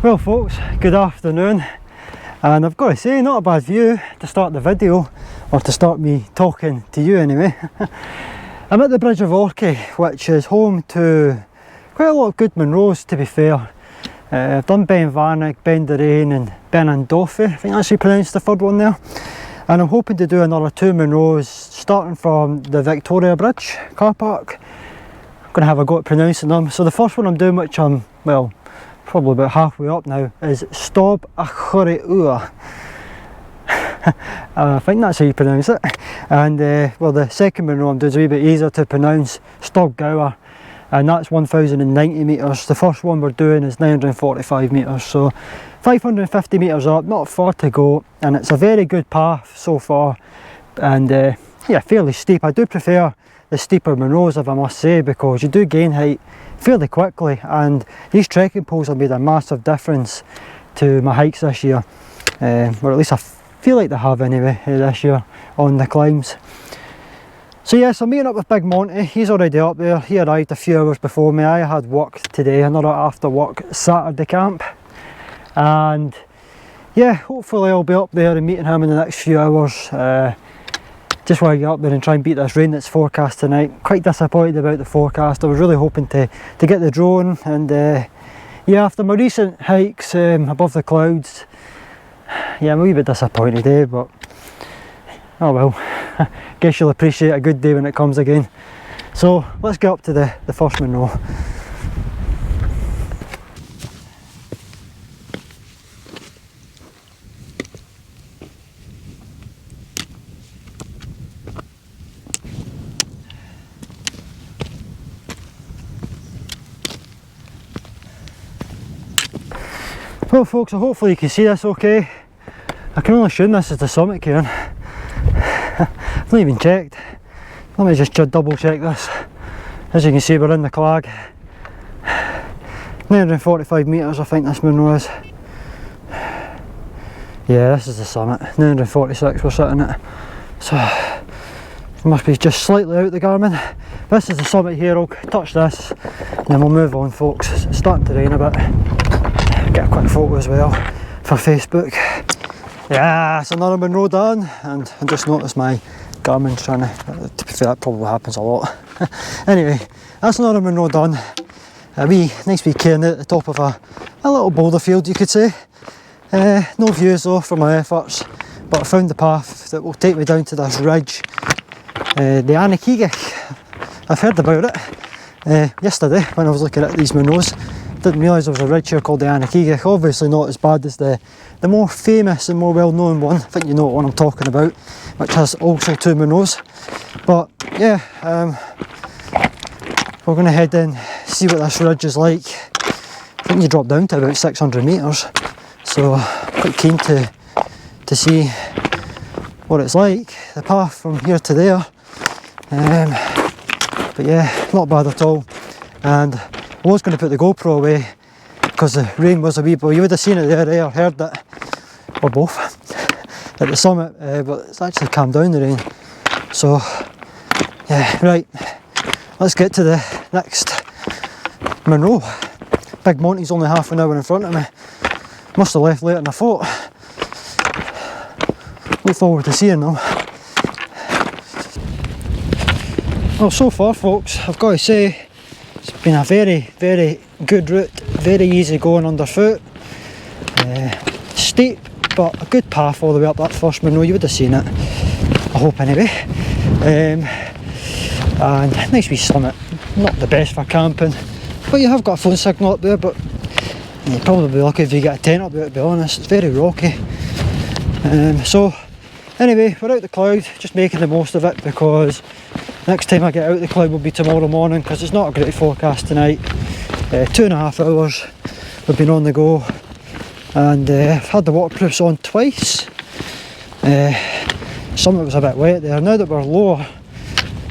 Well folks, good afternoon, and I've got to say, not a bad view to start the video, or to start me talking to you anyway. I'm at the Bridge of Orchy, which is home to quite a lot of good Munros, to be fair. I've done Ben Varnick, Ben Derain and Ben Andoffy, I think that's how you pronounce the third one there. And I'm hoping to do another 2 Munros, starting from the Victoria Bridge car park. I'm going to have a go at pronouncing them. So the first one I'm doing, which I'm, well, probably about halfway up now, is Stob Ghabhar. I think that's how you pronounce it. And well, the second Munro I'm doing is a wee bit easier to pronounce, Stob Ghabhar, and that's 1090 metres. The first one we're doing is 945 metres, so 550 metres up, not far to go, and it's a very good path so far, and yeah, fairly steep. I do prefer the steeper Munros, if I must say, because you do gain height fairly quickly, and these trekking poles have made a massive difference to my hikes this year, or at least I feel like they have anyway this year on the climbs. So yes, I'm meeting up with Big Monty. He's already up there. He arrived a few hours before me. I had work today, another after work Saturday camp, and yeah, hopefully I'll be up there and meeting him in the next few hours. Just want to get up there and try and beat this rain that's forecast tonight. Quite disappointed about the forecast. I was really hoping to get the drone, and yeah, after my recent hikes above the clouds, yeah, I'm a wee bit disappointed, but oh well. Guess you'll appreciate a good day when it comes again. So let's get up to the first Munro. Well folks, so hopefully you can see this okay. I can only assume this is the summit, Kieran. I've not even checked. Let me just double check this. As you can see, we're in the clag. 945 metres I think this Munro is. Yeah, this is the summit. 946 we're sitting at. So it must be just slightly out the Garmin. This is the summit here. I'll touch this and then we'll move on folks. It's starting to rain a bit. Get a quick photo as well for Facebook. Yeah, it's another Munro done, and I just noticed my Garmin's trying to be fair, that probably happens a lot. Anyway, that's another Munro done. A wee nice wee cairn at the top of a little boulder field, you could say. No views though from my efforts, but I found the path that will take me down to this ridge. The Naturehike. I've heard about it yesterday when I was looking at these Munros. Didn't realise there was a ridge here called the Naturehike. Obviously not as bad as the more famous and more well known one. I think you know what one I'm talking about, which has also 2 Munros. But yeah, we're going to head in, see what this ridge is like. I think you drop down to about 600 metres, so quite keen to see what it's like, the path from here to there. But yeah, not bad at all. And I was going to put the GoPro away because the rain was a wee bit, you would have seen it there or heard it, or both, at the summit, but it's actually calmed down the rain. So yeah, right, let's get to the next Munro. Big Monty's only half an hour in front of me. Must have left later than I thought. Look forward to seeing them. Well, so far folks, I've got to say, it's been a very, very good route, very easy going underfoot. Steep, but a good path all the way up that first Munro. You would have seen it, I hope anyway. And nice wee summit, not the best for camping, but you have got a phone signal up there, but you'll probably be lucky if you get a tent up there, to be honest. It's very rocky. So anyway, we're out the cloud, just making the most of it, because next time I get out the cloud will be tomorrow morning, because it's not a great forecast tonight. 2.5 hours we've been on the go, and I've had the waterproofs on twice. Some of it was a bit wet there. Now that we're lower,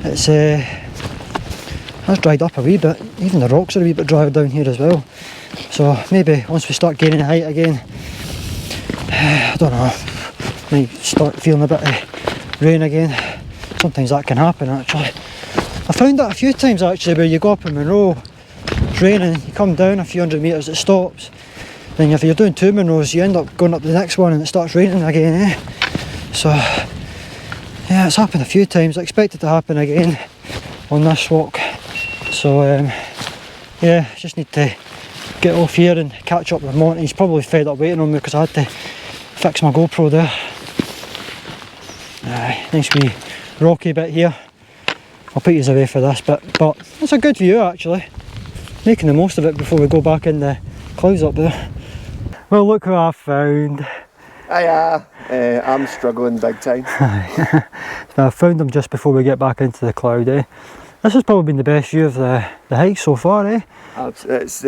it's has dried up a wee bit. Even the rocks are a wee bit drier down here as well. So maybe once we start gaining height again, I don't know, might start feeling a bit of rain again. Sometimes that can happen actually. I found that a few times actually, where you go up in Munro, it's raining, you come down a few hundred metres, it stops, Then if you're doing 2 Munros, you end up going up the next one and it starts raining again, eh? So yeah, it's happened a few times. I expect it to happen again on this walk. So yeah, just need to get off here and catch up with Monty. He's probably fed up waiting on me because I had to fix my GoPro there. Nice wee rocky bit here. I'll put you away for this bit, but it's a good view actually. Making the most of it before we go back in the clouds up there. Well, look who I found. Hiya. I'm struggling big time. So I found them just before we get back into the cloud, eh? This has probably been the best view of the hike so far, eh? It's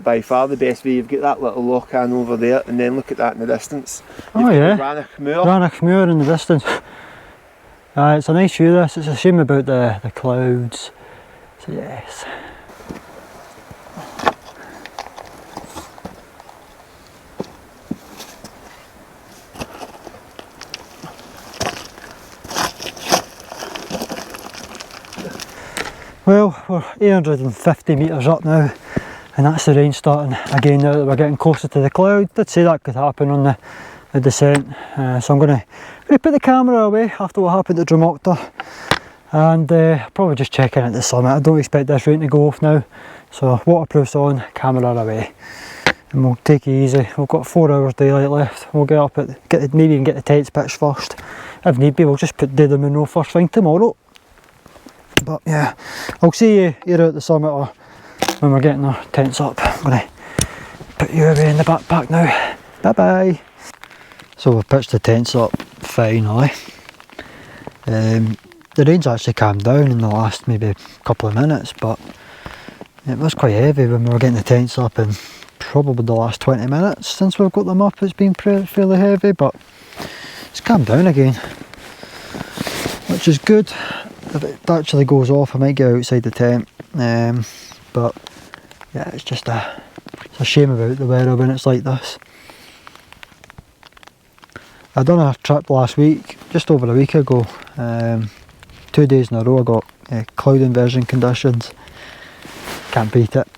by far the best view. You've got that little loch-an over there, and then look at that in the distance. Oh yeah, Ranach Moor in the distance. It's a nice view this. It's a shame about the clouds. So yes. Well, we're 850 metres up now, and that's the rain starting again now that we're getting closer to the cloud. Did say that could happen on the descent, so I'm going to put the camera away after what happened at Drumoctor, and probably just check in at the summit. I don't expect this rain to go off now, so waterproof's on, camera away, and we'll take it easy. We've got 4 hours daylight left. We'll get up maybe even get the tents pitched first. If need be, we'll just do the Munro first thing tomorrow. But yeah, I'll see you either at the summit or when we're getting our tents up. I'm going to put you away in the backpack now. Bye bye. So we've pitched the tents up finally. The rain's actually calmed down in the last maybe couple of minutes, but it was quite heavy when we were getting the tents up, and probably the last 20 minutes since we've got them up it's been fairly heavy, but it's calmed down again, which is good. If it actually goes off I might get outside the tent, but yeah, it's just a shame about the weather when it's like this. I done a trip last week, just over a week ago, 2 days in a row I got cloud inversion conditions. Can't beat it.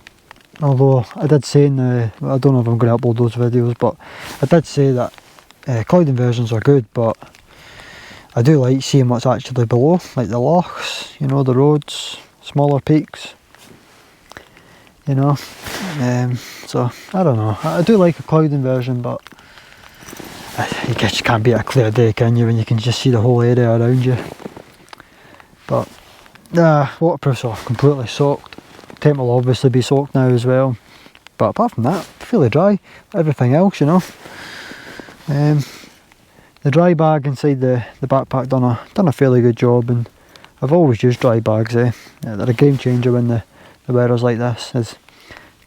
Although I did say I don't know if I'm going to upload those videos, but I did say that cloud inversions are good, but I do like seeing what's actually below, like the lochs, you know, the roads, smaller peaks, you know. So I don't know, I do like a cloud inversion, but you just can't beat a clear day, can you, when you can just see the whole area around you. But waterproof's off, completely soaked. Tent will obviously be soaked now as well, but apart from that, fairly dry. Everything else, you know. The dry bag inside the backpack done a fairly good job, and I've always used dry bags, eh? Yeah, they're a game changer when the weather's like this, as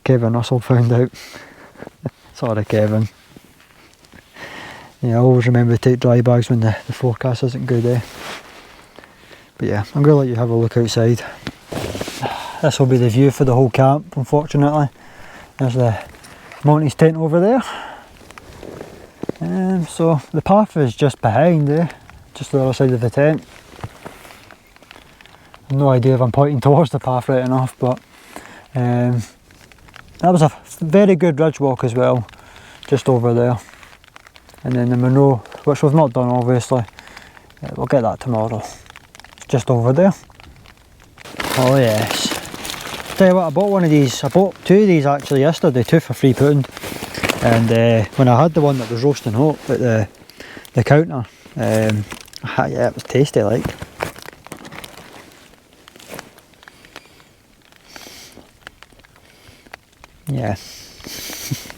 Kevin Russell found out. Sorry Kevin. Yeah, I always remember to take dry bags when the forecast isn't good, eh? But yeah, I'm going to let you have a look outside. This will be the view for the whole camp, unfortunately. There's the Monty's tent over there. So the path is just behind there, just the other side of the tent. I've no idea if I'm pointing towards the path right enough, but that was a very good ridge walk as well, just over there. And then the Munro, which we've not done obviously, we'll get that tomorrow. It's just over there. Oh yes. Tell you what, I bought one of these. I bought 2 of these actually yesterday, 2 for £3. And when I had the one that was roasting hot at the counter, yeah, it was tasty like. Yeah,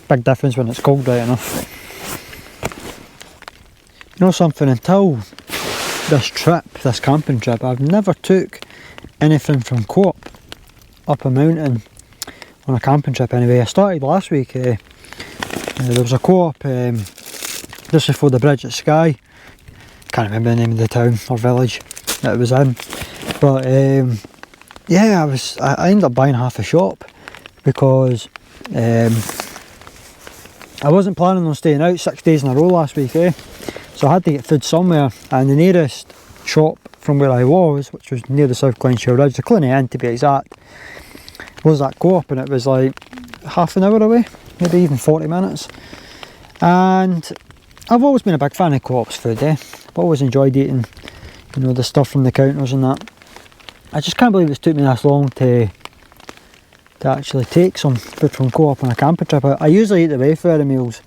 big difference when it's cold right enough. You know something, until this camping trip, I've never took anything from Co-op up a mountain on a camping trip anyway. I started last week. There was a Co-op just before the bridge at Skye. Can't remember the name of the town or village that it was in, but yeah, I ended up buying half a shop because I wasn't planning on staying out 6 days in a row last week, so I had to get food somewhere, and the nearest shop from where I was, which was near the South Glenshire Ridge, the Cluny Inn to be exact, was that Co-op, and it was like half an hour away. maybe even 40 minutes. And I've always been a big fan of Co-op's food, I've always enjoyed eating, you know, the stuff from the counters and that. I just can't believe it's took me this long to actually take some food from Co-op on a camping trip. I usually eat the Wayfarer meals,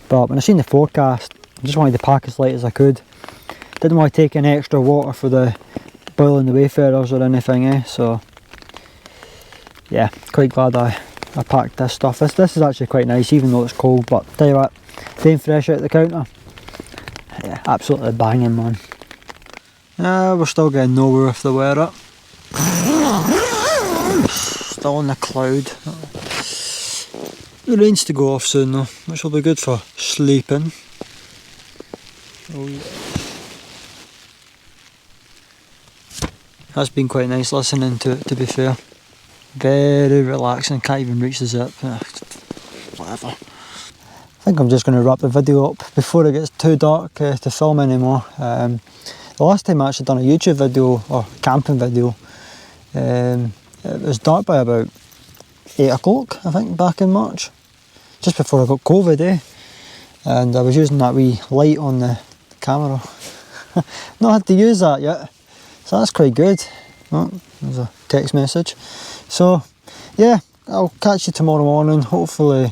but when I seen the forecast, I just wanted to pack as light as I could. Didn't want to take any extra water for the boiling the Wayfarers or anything, so yeah, quite glad I packed this stuff. This is actually quite nice, even though it's cold, but tell you what, staying fresh out the counter, yeah, absolutely banging, man. We're still getting nowhere with the weather. Still on the cloud. The rain's to go off soon though, which will be good for sleeping. Oh yeah. That's been quite nice listening to it, to be fair. Very relaxing, can't even reach the zip. Whatever. I think I'm just going to wrap the video up before it gets too dark to film anymore. The last time I actually done a YouTube video, or camping video, it was dark by about 8 o'clock, I think, back in March. Just before I got COVID, and I was using that wee light on the camera. Not had to use that yet, so that's quite good. Oh, there's a text message. So yeah, I'll catch you tomorrow morning. Hopefully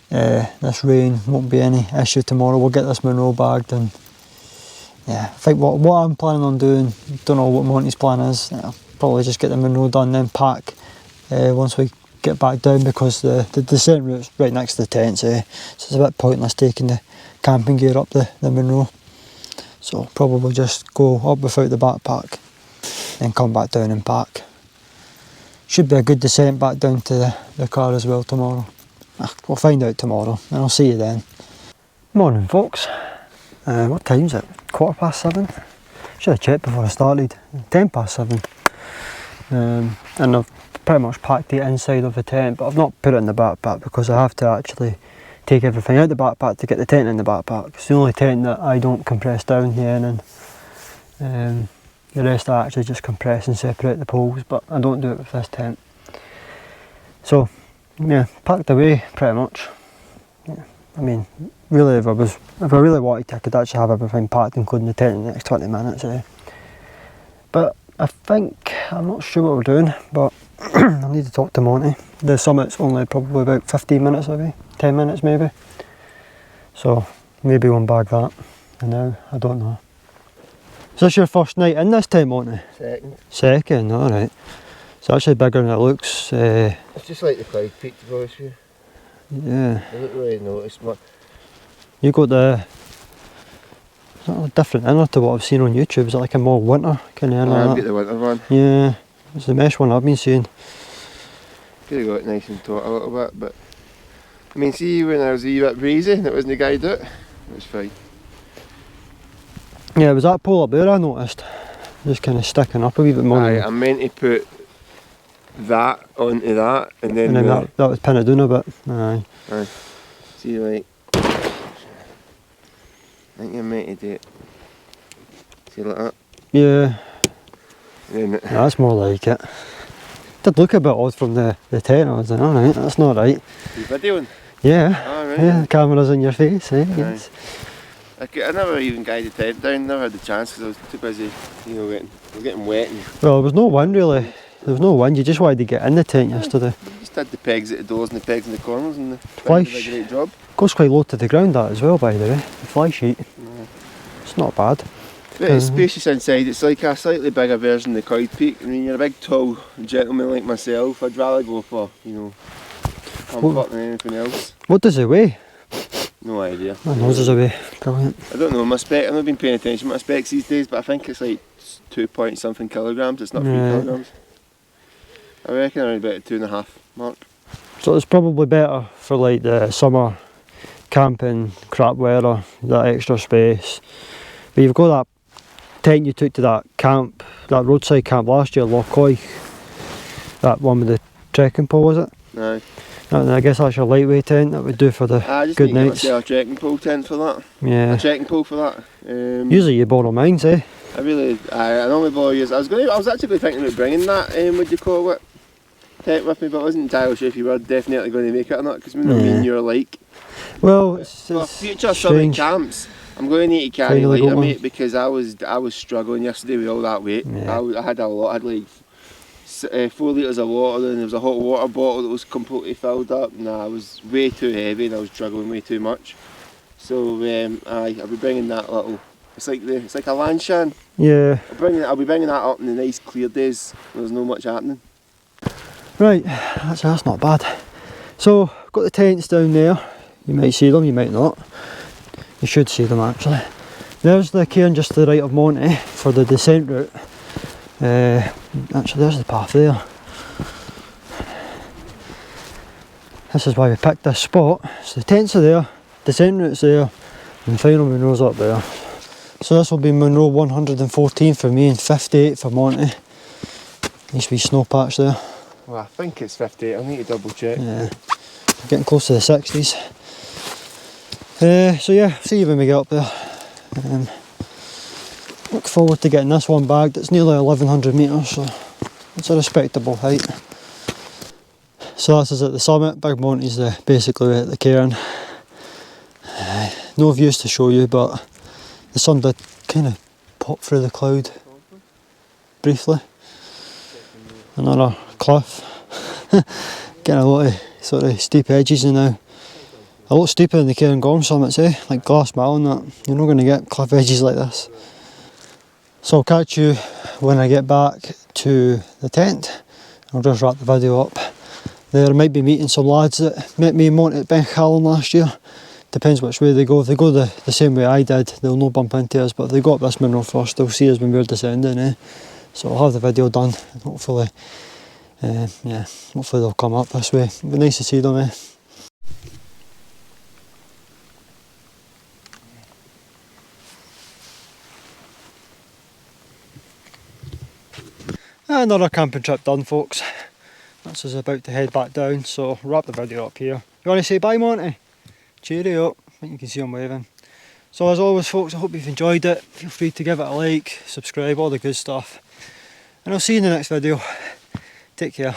this rain won't be any issue tomorrow. We'll get this Munro bagged, and yeah, I think what I'm planning on doing, don't know what Monty's plan is, I'll probably just get the Munro done, then pack once we get back down, because the descent route's right next to the tents, so it's a bit pointless taking the camping gear up the Munro. So probably just go up without the backpack, then come back down and pack. Should be a good descent back down to the car as well tomorrow. We'll find out tomorrow, and I'll see you then. Morning folks. What time is it? 7:15? Should have checked before I started. 7:10. And I've pretty much packed the inside of the tent, but I've not put it in the backpack because I have to actually take everything out the backpack to get the tent in the backpack. It's the only tent that I don't compress down the end, and the rest I actually just compress and separate the poles, but I don't do it with this tent. So yeah, packed away pretty much. Yeah, I mean, really, if I really wanted to, I could actually have everything packed, including the tent, in the next 20 minutes. But I think, I'm not sure what we're doing, but I need to talk to Monty. The summit's only probably about 15 minutes away, 10 minutes maybe. So maybe we'll bag that. And now, I don't know. Is this your first night in this tent, Monty? Second. Second, alright. It's actually bigger than it looks. It's just like the cloud peak, to be honest with you. Yeah. I don't really notice much. You got the... Is that a different inner to what I've seen on YouTube? Is it like a more winter kind of inner? I've got the winter one. Yeah, it's the mesh one I've been seeing. Could have got it nice and taut a little bit, but I mean, see, when I was a wee bit breezy and it wasn't the guide out, it was fine. Yeah, it was that pole up there I noticed. Just kind of sticking up a wee bit more. Aye, I meant to put that onto that, and then that was pinned down a bit. Aye. Aye. See, like, I think I meant to do it. See, like that. Yeah. And then That's more like it. Did look a bit odd from the tent. I was like, alright, that's not right. you videoing? Yeah. Oh, right. Yeah, the camera's in your face, eh? Aye. Yes. I never even guided the tent down, never had the chance because I was too busy, you know, getting wet. And Well, there was no wind really. There was no wind, you just wanted to get in the tent yesterday. just had the pegs at the doors and the pegs in the corners, and the Fly did a great job. Goes quite low to the ground that as well, by the way. The fly sheet. Yeah. It's not bad. But it's spacious inside, it's like a slightly bigger version of the Cloud Peak. I mean, you're a big tall gentleman like myself, I'd rather go for, you know, comfort than anything else. What does it weigh? No idea. My nose is away. Brilliant. I don't know, my spec, I've not been paying attention to my specs these days, but I think it's like 2 point something kilograms, it's not 3 kilograms. I reckon around about the 2.5 mark. So it's probably better for like the summer camping, crap weather, that extra space. But you've got that tent you took to that camp, that roadside camp last year, Lochcoy. That one with the trekking pole, was it? Aye. And I guess that's your lightweight tent that would do for the I just good need to get nights. myself a trekking pole tent for that. Yeah. A trekking pole for that. Usually you borrow mine, eh? I normally borrow yours. I was actually thinking about bringing that, what do you call it? tent with me, but I wasn't entirely sure if you were definitely going to make it or not, because we know me and you're like. Well, For future summit camps, I'm going to need to carry Finally lighter, got one. mate, because I was struggling yesterday with all that weight. Yeah. I had a lot. I had like 4 litres of water, and there was a hot water bottle that was completely filled up. Nah, I was way too heavy and I was struggling way too much. So I'll be bringing that little. It's like a lanshan. yeah. I'll be bringing that up in the nice clear days. There's no much happening. Right, that's not bad. So, got the tents down there. You might see them, you might not. You should see them actually. There's the cairn just to the right of Monty for the descent route. Actually, there's the path there. This is why we picked this spot. So the tents are there, descent route's there, and the final Munros up there. So this will be Munro 114 for me and 58 for Monty. Nice wee snow patch there. Well, I think it's 58. I need to double check. Yeah, getting close to the 60s. So yeah, see you when we get up there. Look forward to getting this one bagged. It's nearly 1100 metres, so it's a respectable height. So this is at the summit. Big Monty's basically at the cairn. No views to show you, but the sun did kind of pop through the cloud briefly. Another cliff. Getting a lot of sort of steep edges now. A lot steeper than the Cairngorm summits, like Glass Mile and that. You're not going to get cliff edges like this. So I'll catch you when I get back to the tent. I'll just wrap the video up. There might be meeting some lads that met me and Monty at West Highland last year. Depends which way they go. If they go the same way I did, they'll no bump into us, but if they go up this Munro first, they'll see us when we're descending. So I'll have the video done, and hopefully they'll come up this way. It'll be nice to see them. Another camping trip done, folks. That's us about to head back down, so wrap the video up here. You want to say bye, Monty? Cheerio. I think you can see him waving. So as always, folks, I hope you've enjoyed it. Feel free to give it a like, subscribe, all the good stuff. And I'll see you in the next video. Take care.